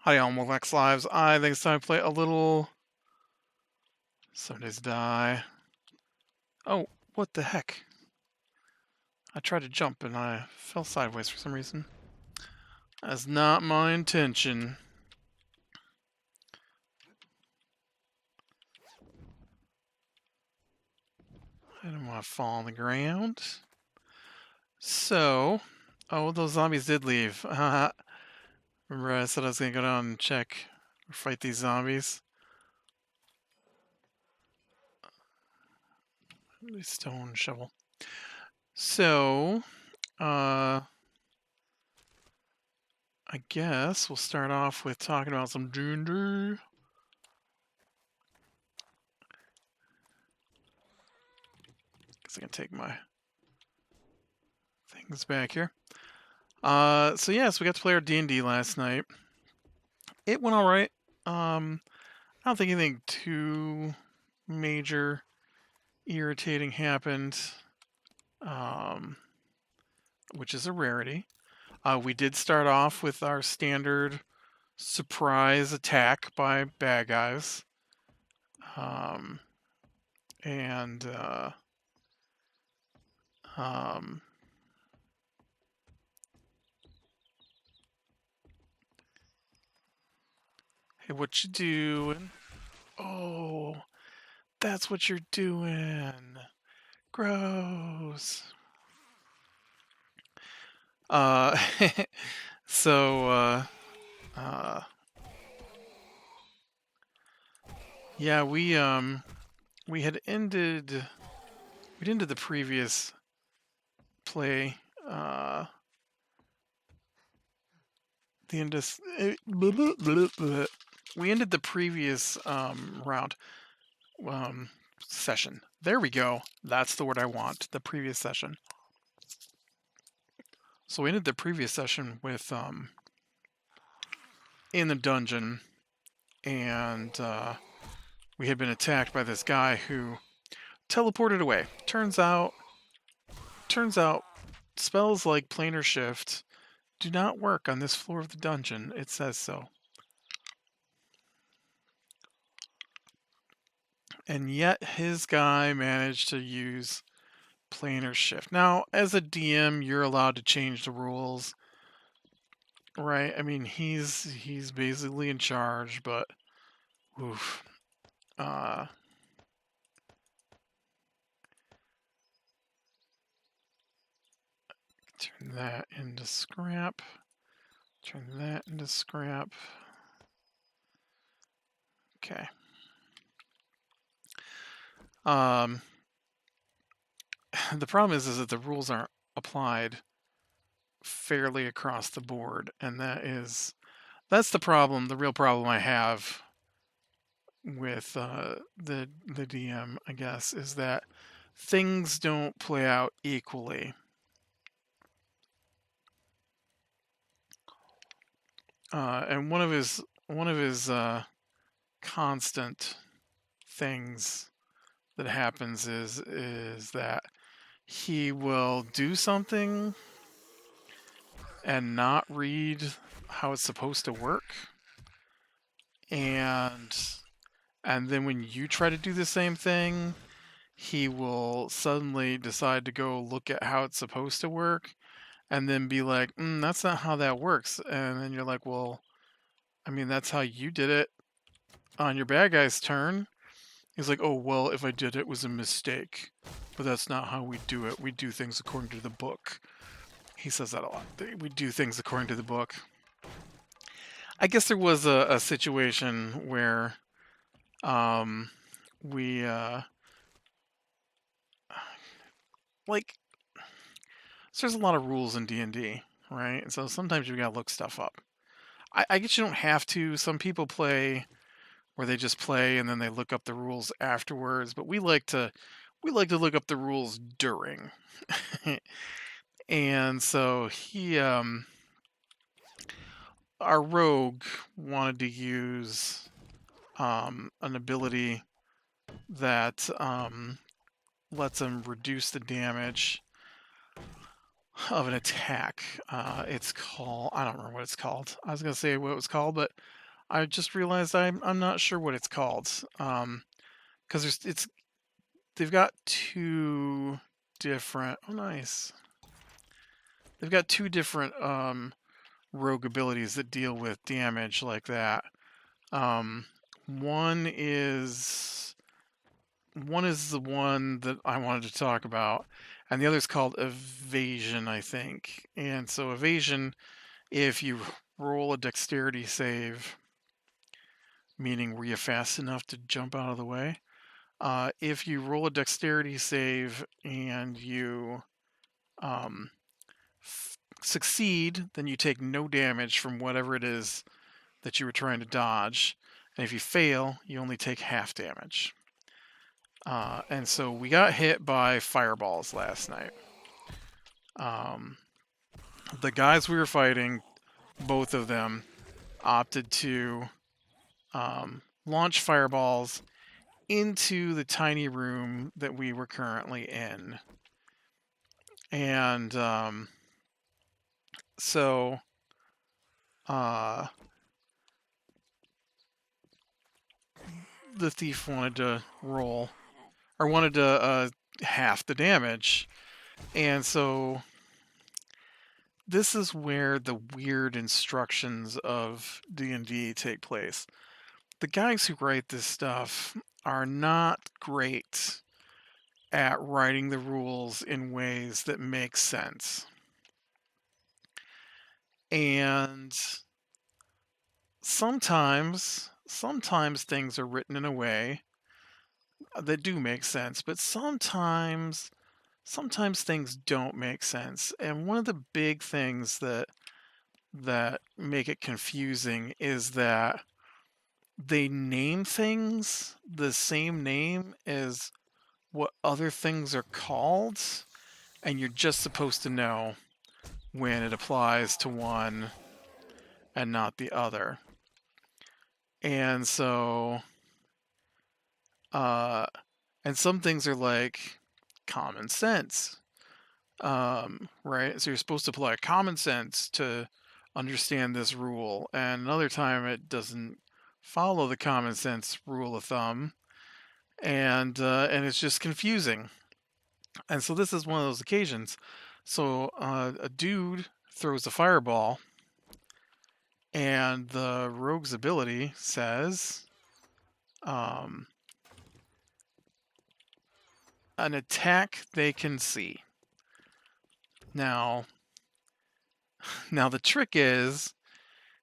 Hi, Almalex Lives. I think it's time to play a little 7 Days to Die. Oh, what the heck? I tried to jump and I fell sideways for some reason. That's not my intention. I don't want to fall on the ground. So, oh, those zombies did leave. Remember I said I was going to go down and check, or fight these zombies? Stone shovel. So, I guess we'll start off with talking about some D&D. Guess I can take my things back here. So yes, we got to play our D&D last night. It went all right. I don't think anything too major, irritating happened, which is a rarity. We did start off with our standard surprise attack by bad guys, and hey, what you doing? Oh, that's what you're doing. Gross. Uh, so, yeah, we had ended the previous play, we ended the previous round, session. There we go. That's the word I want. The previous session. So we ended the previous session with in the dungeon, and we had been attacked by this guy who teleported away. Turns out spells like planar shift do not work on this floor of the dungeon. It says so. And yet his guy managed to use planar shift. Now, as a DM, you're allowed to change the rules, right? I mean, he's basically in charge, but oof. Turn that into scrap. Turn that into scrap. Okay. The problem is that the rules aren't applied fairly across the board, and that's the problem. The real problem I have with the DM, I guess, is that things don't play out equally. And one of his constant things that happens is that he will do something and not read how it's supposed to work, and then when you try to do the same thing, he will suddenly decide to go look at how it's supposed to work and then be like, that's not how that works. And then you're like, well, I mean, that's how you did it on your bad guy's turn. He's like, oh, well, if I did it was a mistake, but that's not how we do it. We do things according to the book. He says that a lot. We do things according to the book. I guess there was a situation where we like, so there's a lot of rules in D&D, right? And so sometimes you gotta look stuff up. I guess you don't have to. Some people play where they just play and then they look up the rules afterwards, but we like to look up the rules during. And so he our rogue wanted to use an ability that lets him reduce the damage of an attack. It's called, I don't remember what it's called. I was going to say what it was called, but I just realized I'm not sure what it's called. Because they've got two different. Oh, nice. They've got two different rogue abilities that deal with damage like that. Um, one is one is the one that I wanted to talk about, and the other is called evasion, I think. And so evasion, if you roll a dexterity save, meaning were you fast enough to jump out of the way? If you roll a dexterity save and you um, succeed, then you take no damage from whatever it is that you were trying to dodge. And if you fail, you only take half damage. And so we got hit by fireballs last night. The guys we were fighting, both of them, opted to launch fireballs into the tiny room that we were currently in. And so the thief wanted to roll, or wanted to half the damage. And so this is where the weird instructions of D&D take place. The guys who write this stuff are not great at writing the rules in ways that make sense. And sometimes things are written in a way that do make sense, but sometimes things don't make sense. And one of the big things that make it confusing is that they name things the same name as what other things are called, and you're just supposed to know when it applies to one and not the other. And so and some things are like common sense, right? So you're supposed to apply common sense to understand this rule, and another time it doesn't follow the common sense rule of thumb, and it's just confusing. And so this is one of those occasions. So a dude throws a fireball, and the rogue's ability says an attack they can see. Now the trick is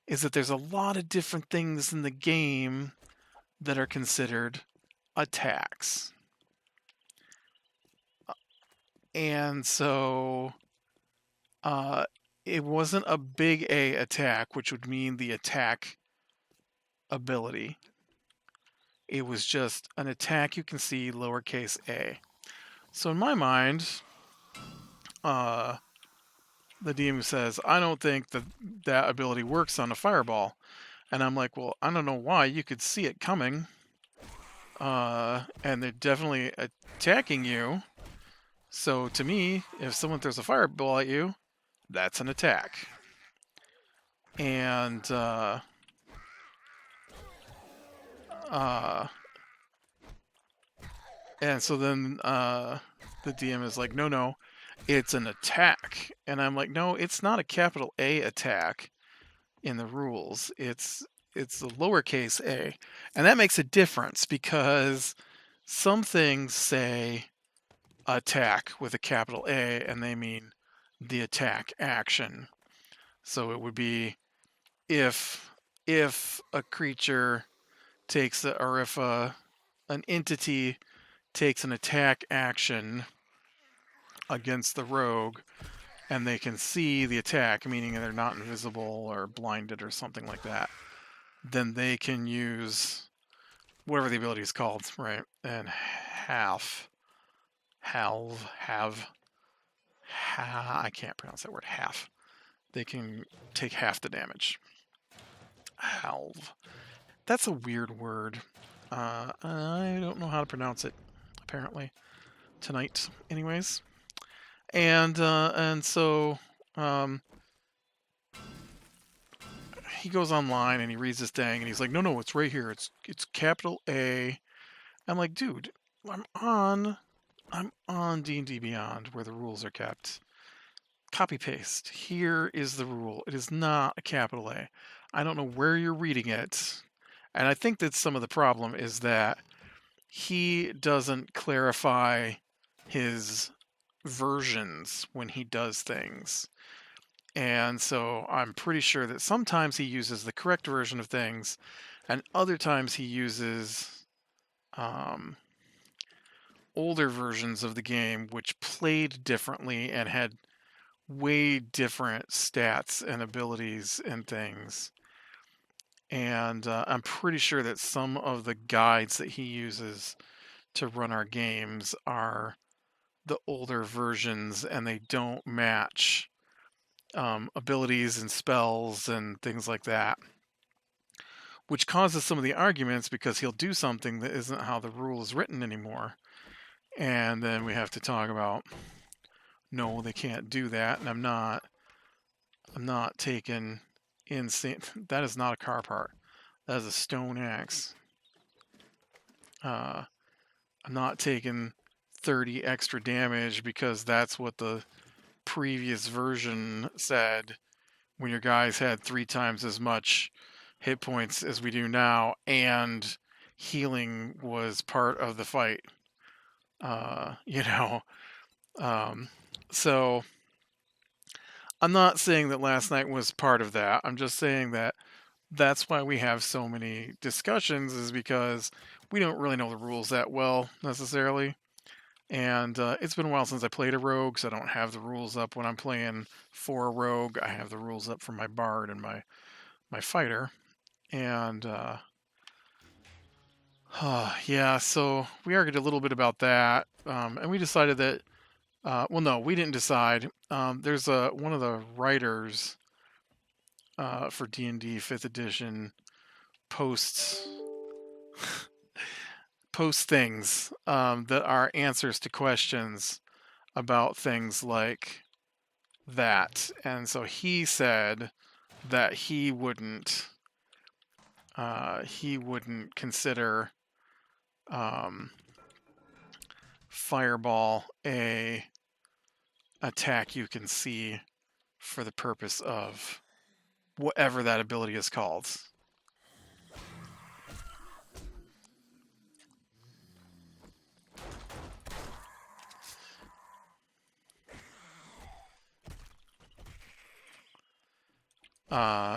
that there's a lot of different things in the game that are considered attacks. And so it wasn't a big A attack, which would mean the attack ability. It was just an attack you can see, lowercase a. So in my mind, the DM says, I don't think that ability works on a fireball. And I'm like, well, I don't know why. You could see it coming. And they're definitely attacking you. So to me, if someone throws a fireball at you, that's an attack. And so then the DM is like, no, it's an attack. And I'm like, no, it's not a capital A attack in the rules. It's a lowercase a. And that makes a difference because some things say attack with a capital A and they mean the attack action. So it would be if a creature takes or if an entity takes an attack action against the rogue and they can see the attack, meaning they're not invisible or blinded or something like that, then they can use whatever the ability is called, right? And I can't pronounce that word, half. They can take half the damage. Halve. That's a weird word. I don't know how to pronounce it, apparently, tonight. Anyways. And so he goes online and he reads this thing and he's like, no, it's right here. It's capital A. I'm like, dude, I'm on D&D Beyond where the rules are kept. Copy paste. Here is the rule. It is not a capital A. I don't know where you're reading it. And I think that some of the problem is that he doesn't clarify his versions when he does things. And so I'm pretty sure that sometimes he uses the correct version of things, and other times he uses older versions of the game which played differently and had way different stats and abilities and things. And I'm pretty sure that some of the guides that he uses to run our games are the older versions and they don't match abilities and spells and things like that, which causes some of the arguments because he'll do something that isn't how the rule is written anymore. And then we have to talk about, no, they can't do that. And I'm not taking insane. That is not a car part. That is a stone axe. I'm not taking 30 extra damage because that's what the previous version said when your guys had 3 times as much hit points as we do now and healing was part of the fight. So I'm not saying that last night was part of that. I'm just saying that that's why we have so many discussions, is because we don't really know the rules that well necessarily. And it's been a while since I played a rogue, so I don't have the rules up when I'm playing for a rogue. I have the rules up for my bard and my fighter. And yeah, so we argued a little bit about that, and we decided that. Well, no, we didn't decide. There's one of the writers for D&D 5th edition posts things that are answers to questions about things like that. And so he said that he wouldn't consider fireball a attack you can see for the purpose of whatever that ability is called.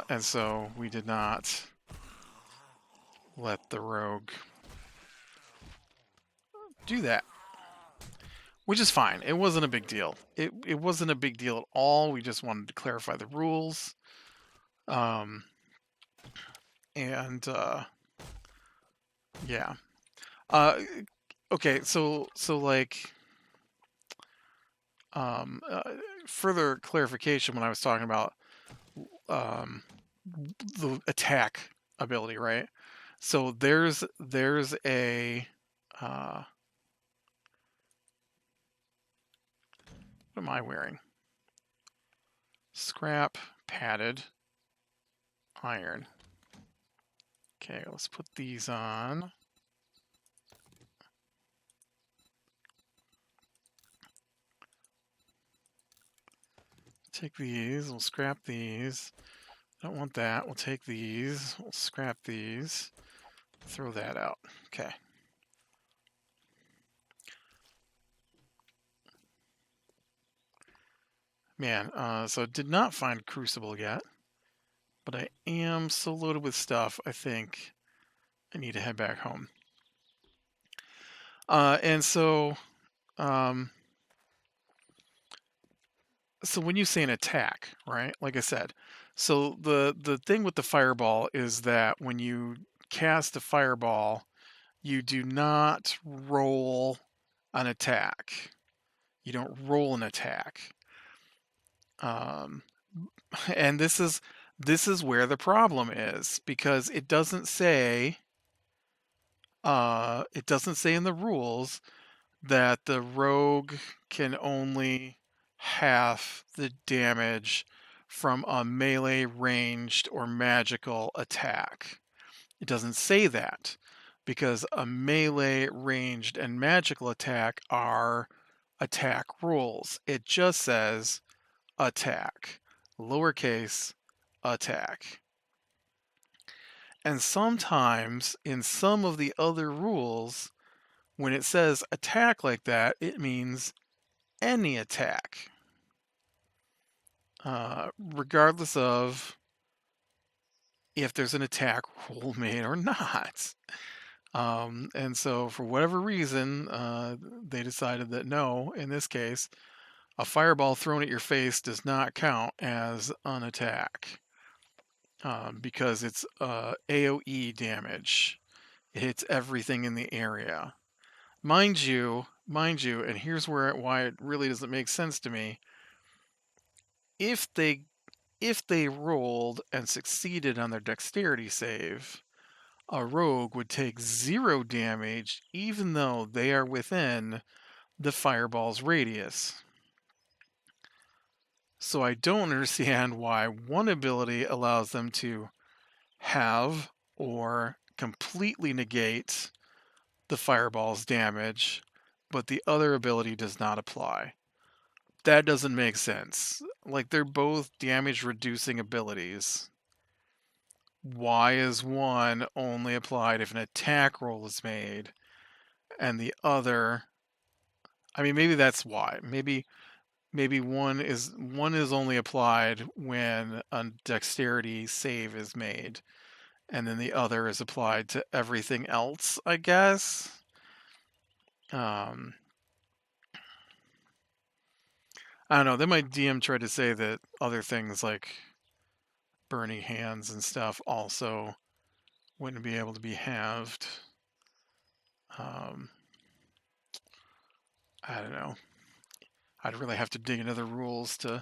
And so we did not let the rogue do that, which is fine. It wasn't a big deal. It wasn't a big deal at all. We just wanted to clarify the rules. Yeah. Okay, so like further clarification when I was talking about the attack ability, right? So there's a what am I wearing? Scrap padded iron. Okay, let's put these on. Take these, we'll scrap these. Don't want that, we'll take these, we'll scrap these, throw that out. Okay. Man, so did not find Crucible yet, but I am so loaded with stuff, I think I need to head back home. And so when you say an attack, right? Like I said, so the thing with the fireball is that when you cast a fireball, you do not roll an attack. You don't roll an attack. And this is where the problem is, because it doesn't say in the rules that the rogue can only half the damage from a melee, ranged, or magical attack. It doesn't say that because a melee, ranged, and magical attack are attack rules. It just says attack, lowercase attack. And sometimes in some of the other rules, when it says attack like that, it means any attack, regardless of if there's an attack rule made or not. And so, for whatever reason, they decided that no, in this case, a fireball thrown at your face does not count as an attack because it's AoE damage. It hits everything in the area. Mind you, and here's why it really doesn't make sense to me. If they rolled and succeeded on their dexterity save, a rogue would take 0 damage even though they are within the fireball's radius. So I don't understand why one ability allows them to have or completely negate the fireball's damage, but the other ability does not apply. That doesn't make sense. Like, they're both damage reducing abilities. Why is one only applied if an attack roll is made and the other, I mean, maybe that's why. Maybe one is only applied when a dexterity save is made, and then the other is applied to everything else, I guess. I don't know. Then my DM tried to say that other things like burning hands and stuff also wouldn't be able to be halved. I don't know. I'd really have to dig into the rules to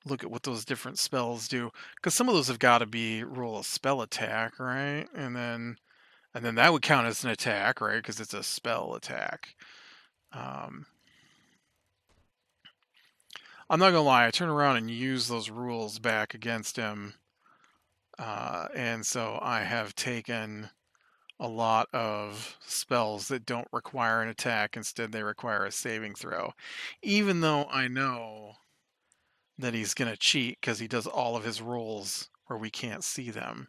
look at what those different spells do, because some of those have got to be roll a spell attack, right? And then that would count as an attack, right? Because it's a spell attack. I'm not gonna lie, I turn around and use those rules back against him, and so I have taken a lot of spells that don't require an attack. Instead, they require a saving throw, even though I know that he's gonna cheat because he does all of his rolls where we can't see them,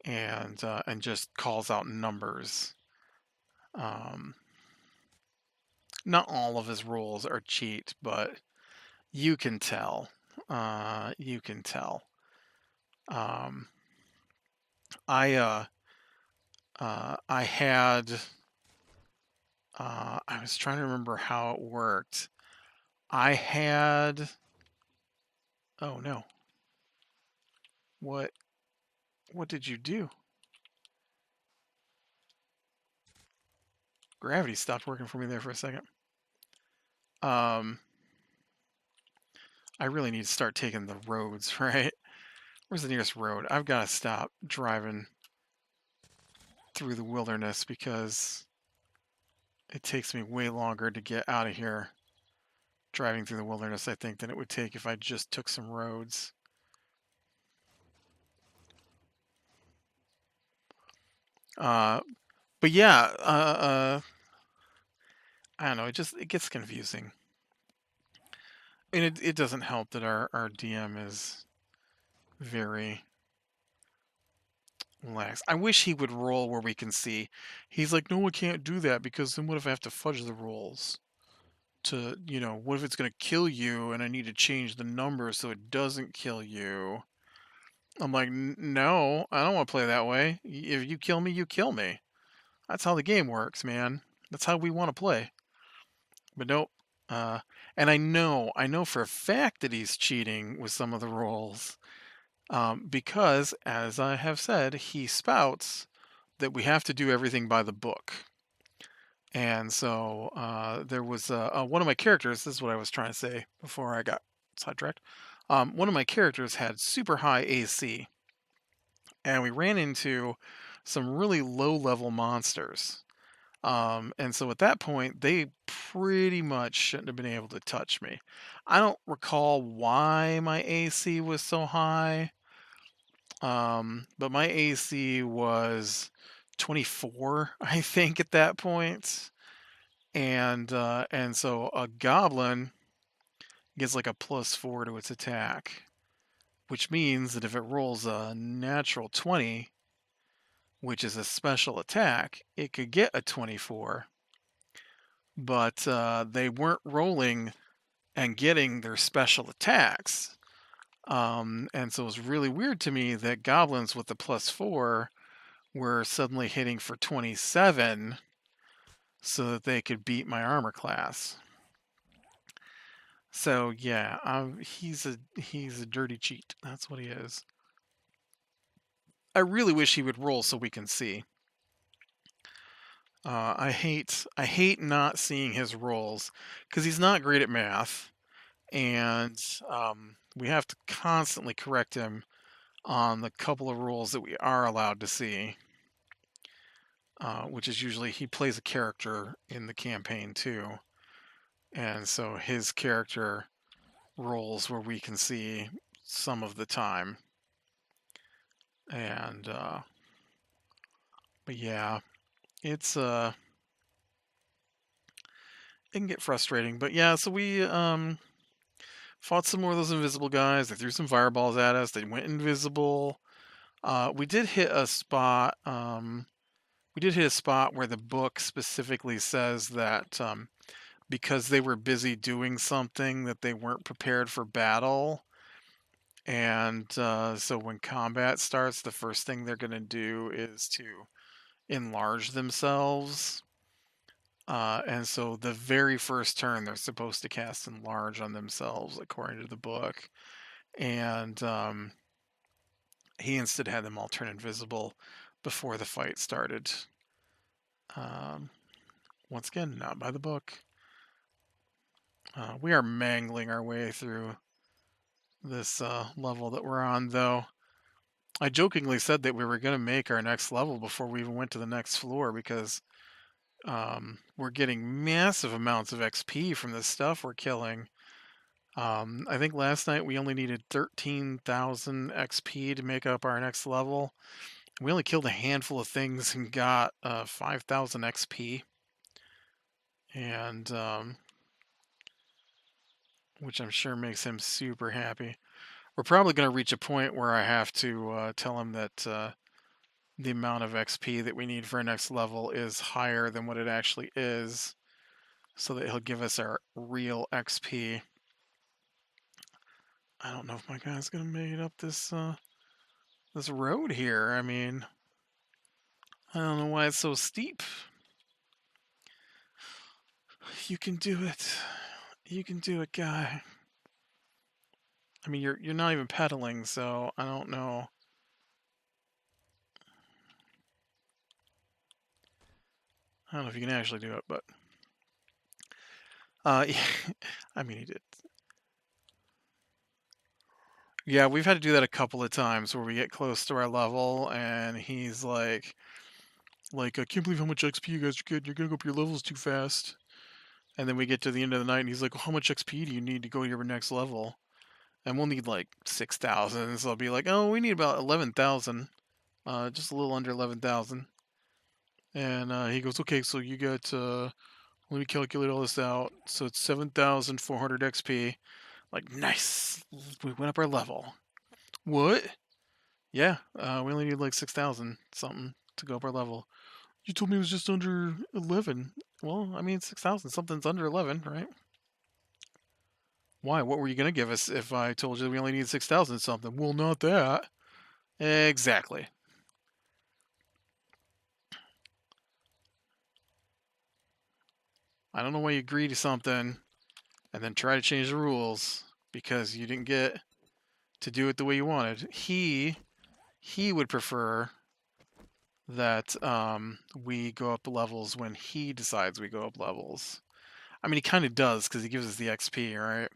and just calls out numbers. Not all of his rolls are cheat, but you can tell. You can tell. I had. I was trying to remember how it worked. I had. Oh no. What did you do? Gravity stopped working for me there for a second. I really need to start taking the roads, right? Where's the nearest road? I've got to stop driving through the wilderness because it takes me way longer to get out of here driving through the wilderness, I think, than it would take if I just took some roads. But yeah, I don't know, it gets confusing. And it doesn't help that our DM is very lax. I wish he would roll where we can see. He's like, no, I can't do that because then what if I have to fudge the rolls? To, what if it's going to kill you and I need to change the number so it doesn't kill you? I'm like, no, I don't want to play that way. If you kill me, you kill me. That's how the game works, man. That's how we want to play. But nope. And I know for a fact that he's cheating with some of the rolls. Because, as I have said, he spouts that we have to do everything by the book. And so there was one of my characters, this is what I was trying to say before I got sidetracked. One of my characters had super high AC. And we ran into some really low-level monsters. And so at that point, they pretty much shouldn't have been able to touch me. I don't recall why my AC was so high, but my AC was 24, I think, at that point. And so a goblin gets like a +4 to its attack, which means that if it rolls a natural 20, which is a special attack, it could get a 24. But they weren't rolling and getting their special attacks. And so it was really weird to me that goblins with the +4 were suddenly hitting for 27 so that they could beat my armor class. So yeah, he's a dirty cheat. That's what he is. I really wish he would roll so we can see. I hate not seeing his rolls because he's not great at math, and we have to constantly correct him on the couple of rolls that we are allowed to see, which is usually he plays a character in the campaign too, and so his character rolls where we can see some of the time, and but yeah, it's it can get frustrating, but yeah, so we fought some more of those invisible guys. They threw some fireballs at us. They went invisible. We did hit a spot. We did hit a spot where the book specifically says that because they were busy doing something, that they weren't prepared for battle. And so when combat starts, the first thing they're going to do is to enlarge themselves. And so the very first turn, they're supposed to cast Enlarge on themselves, according to the book. And he instead had them all turn invisible before the fight started. Once again, not by the book. We are mangling our way through this level that we're on, though. I jokingly said that we were going to make our next level before we even went to the next floor because we're getting massive amounts of XP from the stuff we're killing. I think last night we only needed 13,000 XP to make up our next level. We only killed a handful of things and got 5,000 XP. And which I'm sure makes him super happy. We're probably going to reach a point where I have to tell him that the amount of XP that we need for our next level is higher than what it actually is, so that he'll give us our real XP. I don't know if my guy's going to make it up this this road here. I mean, I don't know why it's so steep. You can do it. You can do it, guy. I mean, you're not even pedaling, so I don't know. I don't know if you can actually do it, but yeah, I mean, he did. Yeah, we've had to do that a couple of times where we get close to our level, and he's like, I can't believe how much XP you guys are getting. You're gonna go up your levels too fast. And then we get to the end of the night, and he's like, well, how much XP do you need to go to your next level? And we'll need like 6,000. So I'll be like, oh, we need about 11,000. Just a little under 11,000. And he goes, okay, so you got, let me calculate all this out. So it's 7,400 XP. Like, nice. We went up our level. What? Yeah, we only need like 6,000 something to go up our level. You told me it was just under 11. Well, I mean, 6,000 something's under 11, right? Why? What were you going to give us if I told you we only need 6,000 something? Well, not that. Exactly. I don't know why you agree to something and then try to change the rules because you didn't get to do it the way you wanted. He would prefer that we go up levels when he decides we go up levels. I mean, he kind of does because he gives us the XP, right?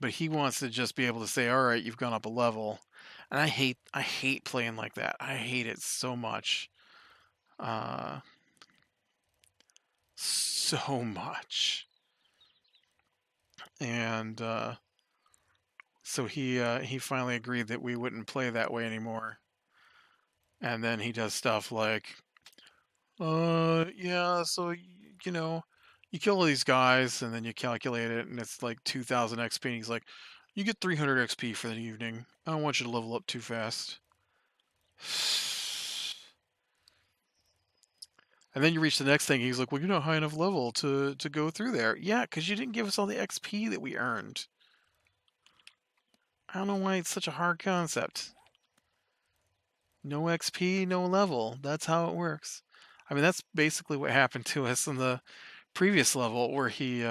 But he wants to just be able to say, "All right, you've gone up a level," and I hate playing like that. I hate it so much. so much. And so he finally agreed that we wouldn't play that way anymore. And then he does stuff like, yeah, so you know, you kill all these guys and then you calculate it and it's like 2000 XP. And he's like, you get 300 XP for the evening. I don't want you to level up too fast. And then you reach the next thing. He's like, well, you're not high enough level to go through there. Yeah, because you didn't give us all the XP that we earned. I don't know why it's such a hard concept. No XP, no level. That's how it works. I mean, that's basically what happened to us in the previous level where he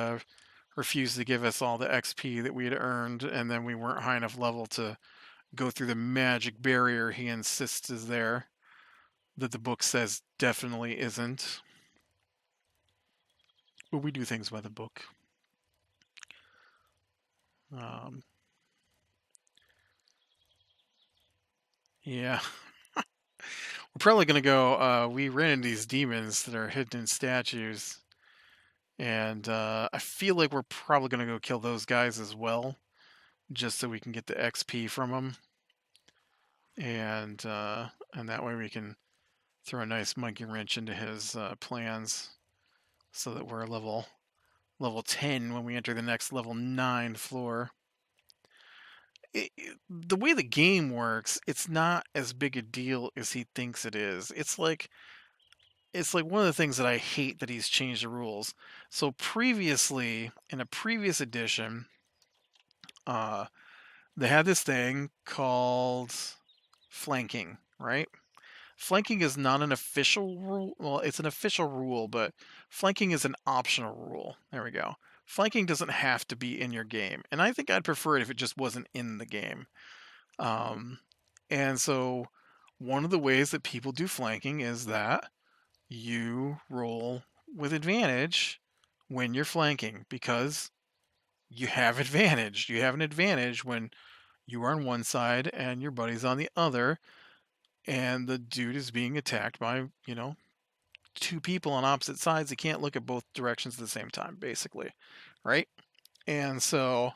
refused to give us all the XP that we had earned, and then we weren't high enough level to go through the magic barrier he insists is there, that the book says definitely isn't. But we do things by the book. Um, yeah. We're probably going to go, we ran into these demons that are hidden in statues. And I feel like we're probably going to go kill those guys as well, just so we can get the XP from them. And that way we can throw a nice monkey wrench into his plans, so that we're level 10 when we enter the next level 9 floor. The way the game works, it's not as big a deal as he thinks it is. It's like one of the things that I hate that he's changed the rules. So previously, in a previous edition, they had this thing called flanking, right? Flanking is not an official rule. Well, it's an official rule, but flanking is an optional rule. There we go. Flanking doesn't have to be in your game, and I think I'd prefer it if it just wasn't in the game. And so, one of the ways that people do flanking is that you roll with advantage when you're flanking, because you have advantage. You have an advantage when you are on one side and your buddy's on the other, and the dude is being attacked by, two people on opposite sides that can't look at both directions at the same time, basically, right? And so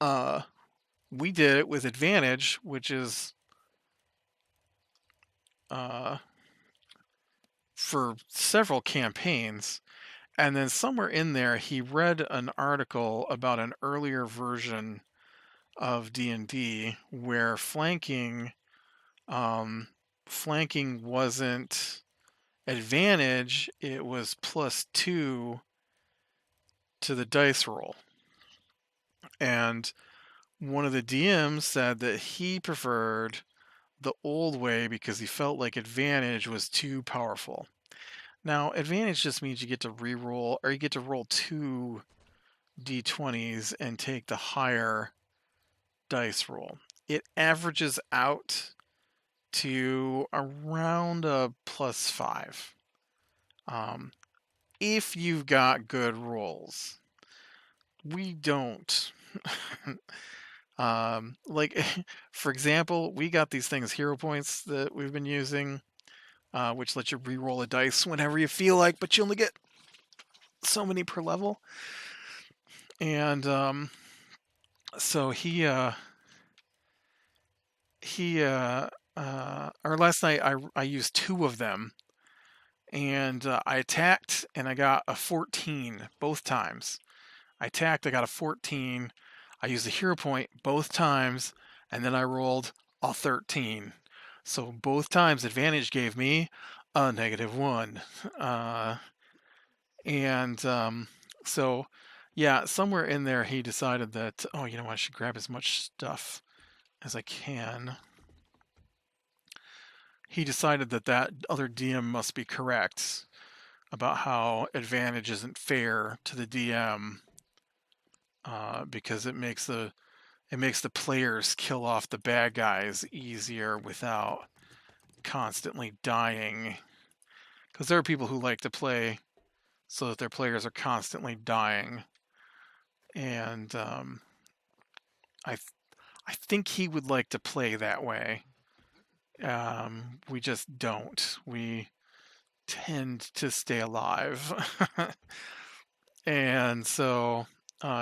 uh, we did it with advantage, which is for several campaigns. And then somewhere in there, he read an article about an earlier version of D&D where flanking wasn't advantage, it was +2 to the dice roll. And one of the DMs said that he preferred the old way because he felt like advantage was too powerful. Now, advantage just means you get to re-roll, or you get to roll 2 d20s and take the higher dice roll. It averages out to around a +5. If you've got good rolls. We don't. Like, for example, we got these things, hero points, that we've been using, which let you re-roll a dice whenever you feel like, but you only get so many per level. And so or last night I used 2 of them, and I attacked and I got a 14 both times. I attacked, I got a 14. I used a hero point both times, and then I rolled a 13. So both times advantage gave me a -1. And so, yeah, somewhere in there he decided that, oh, you know what, I should grab as much stuff as I can. He decided that that other DM must be correct about how advantage isn't fair to the DM, because it makes the players kill off the bad guys easier without constantly dying. Because there are people who like to play so that their players are constantly dying, and I think he would like to play that way. We just don't. tend to stay alive. And so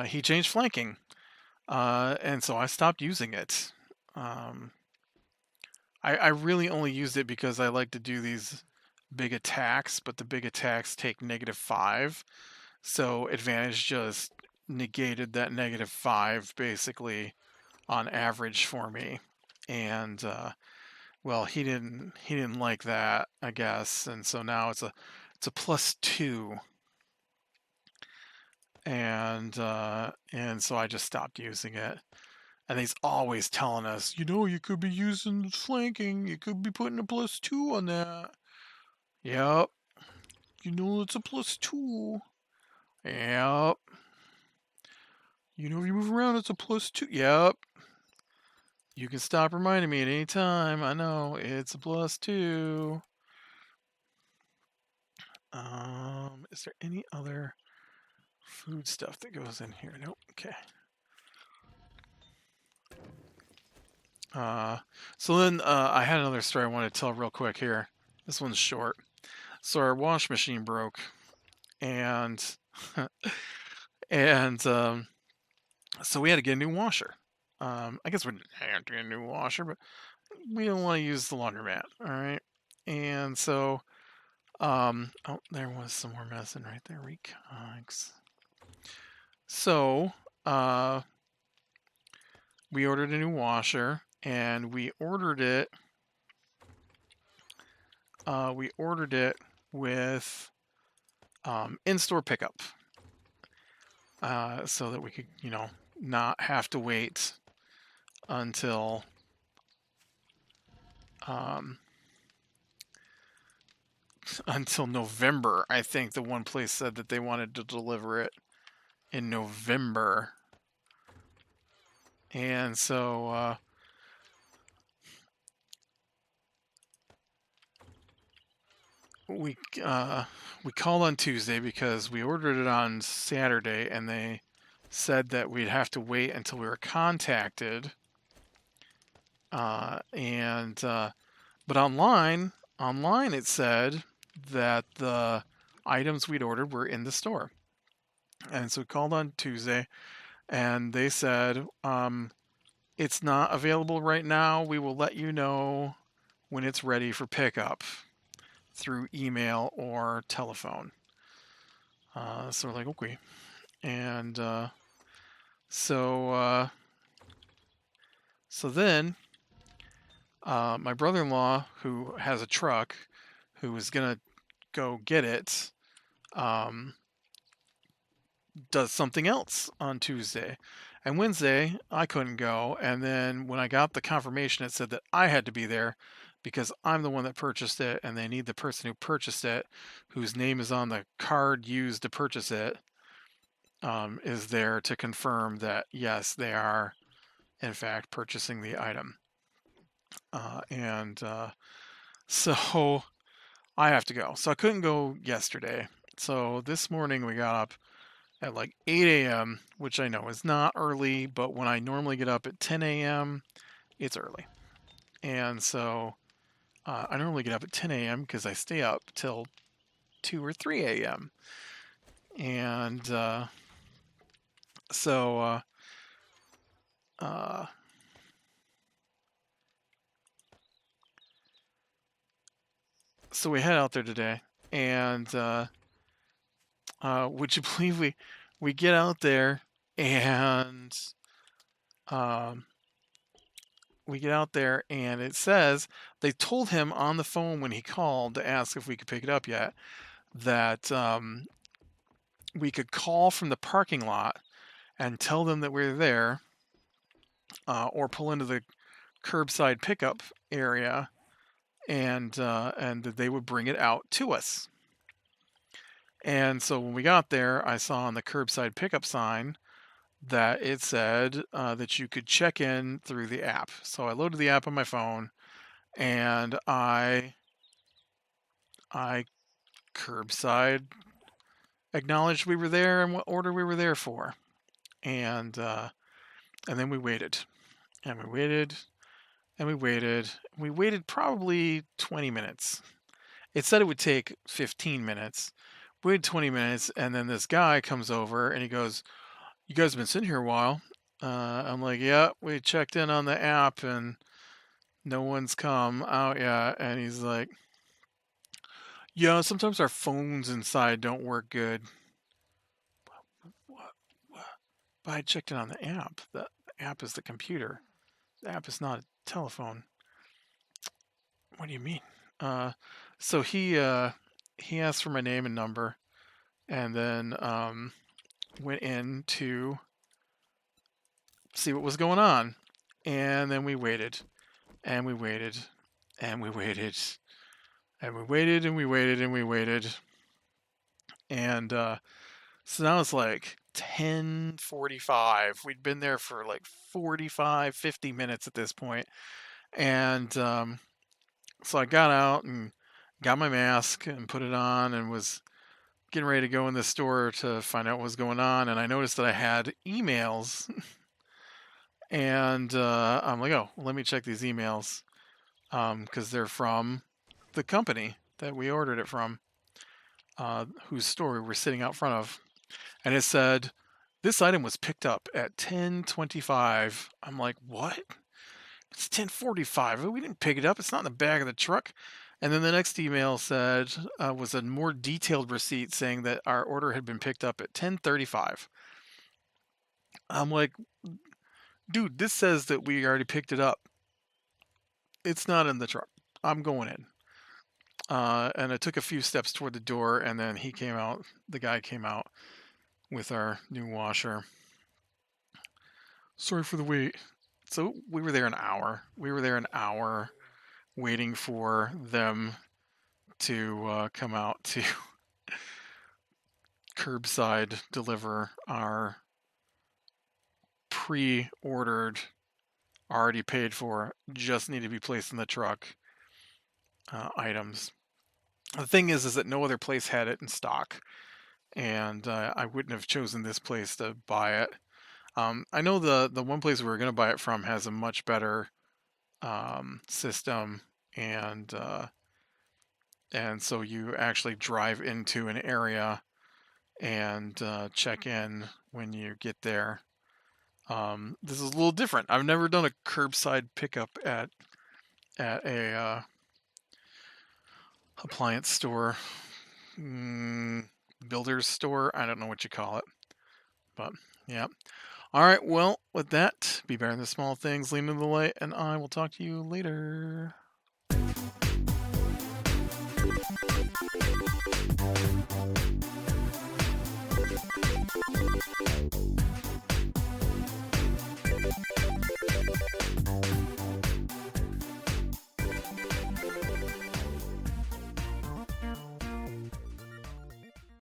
he changed flanking. And so I stopped using it. Um, I really only used it because I like to do these big attacks, but the big attacks take -5. So advantage just negated that -5 basically on average for me. And well, he didn't like that, I guess, and so now it's a +2, and so I just stopped using it. And he's always telling us, you could be using flanking, you could be putting a +2 on that. Yep, it's a +2. Yep. If you move around, it's a +2. Yep. You can stop reminding me at any time. I know, it's a +2. Is there any other food stuff that goes in here? Nope. Okay. So then I had another story I wanted to tell real quick here. This one's short. So our wash machine broke, and and so we had to get a new washer. I guess we didn't have to get a new washer, but we don't want to use the laundromat. All right. And so, oh, there was some more medicine right there. Recogs. So, we ordered a new washer, and we ordered it. We ordered it with in-store pickup, so that we could, not have to wait until um, until November. I think the one place said that they wanted to deliver it in November, and so we called on Tuesday because we ordered it on Saturday, and they said that we'd have to wait until we were contacted. But online it said that the items we'd ordered were in the store, and so we called on Tuesday, and they said it's not available right now. We will let you know when it's ready for pickup through email or telephone. So we're like, okay. And so then my brother-in-law, who has a truck, who was going to go get it, does something else on Tuesday. And Wednesday, I couldn't go. And then when I got the confirmation, it said that I had to be there because I'm the one that purchased it, and they need the person who purchased it, whose name is on the card used to purchase it, is there to confirm that, yes, they are, in fact, purchasing the item. And so I have to go. So I couldn't go yesterday. So this morning we got up at like 8 a.m., which I know is not early, but when I normally get up at 10 a.m., it's early. And so I normally get up at 10 a.m. because I stay up till 2 or 3 a.m. And so so we head out there today, and would you believe we get out there, and it says they told him on the phone when he called to ask if we could pick it up yet, that we could call from the parking lot and tell them that we're there, or pull into the curbside pickup area, and that they would bring it out to us. And so when we got there, I saw on the curbside pickup sign that it said that you could check in through the app. So I loaded the app on my phone, and I curbside acknowledged we were there and what order we were there for, and then we waited, and we waited, and we waited. We waited probably 20 minutes, It said it would take 15 minutes. We waited 20 minutes, and then this guy comes over and he goes, "You guys have been sitting here a while." I'm like, "Yeah, we checked in on the app and no one's come out yet." And he's like, "Yeah, sometimes our phones inside don't work good." What? What? But I checked in on the app. The app is the computer. The app is not a telephone. What do you mean? Uh, so he asked for my name and number, and then went in to see what was going on, and then we waited, and we waited, and we waited, and we waited, and we waited, and we waited, and so now it's like 10:45. We'd been there for like 45, 50 minutes at this point, and so I got out and got my mask and put it on and was getting ready to go in the store to find out what was going on, and I noticed that I had emails, and I'm like, oh, let me check these emails, because they're from the company that we ordered it from, whose store we were sitting out front of, and it said this item was picked up at 10:25. I'm like, what? It's 10:45. We didn't pick it up. It's not in the back of the truck. And then the next email said was a more detailed receipt saying that our order had been picked up at 10:35. I'm like, dude, this says that we already picked it up. It's not in the truck. I'm going in. And I took a few steps toward the door, and then he came out. The guy came out with our new washer. Sorry for the wait. So we were there an hour. We were there an hour waiting for them to come out to curbside deliver our pre-ordered, already paid for, just need to be placed in the truck items. The thing is that no other place had it in stock, and I wouldn't have chosen this place to buy it. I know the one place we were going to buy it from has a much better system, and so you actually drive into an area and check in when you get there. This is a little different. I've never done a curbside pickup at a appliance store, builder's store. I don't know what you call it, but yeah. All right. Well, with that, be better than the small things, lean into the light, and I will talk to you later.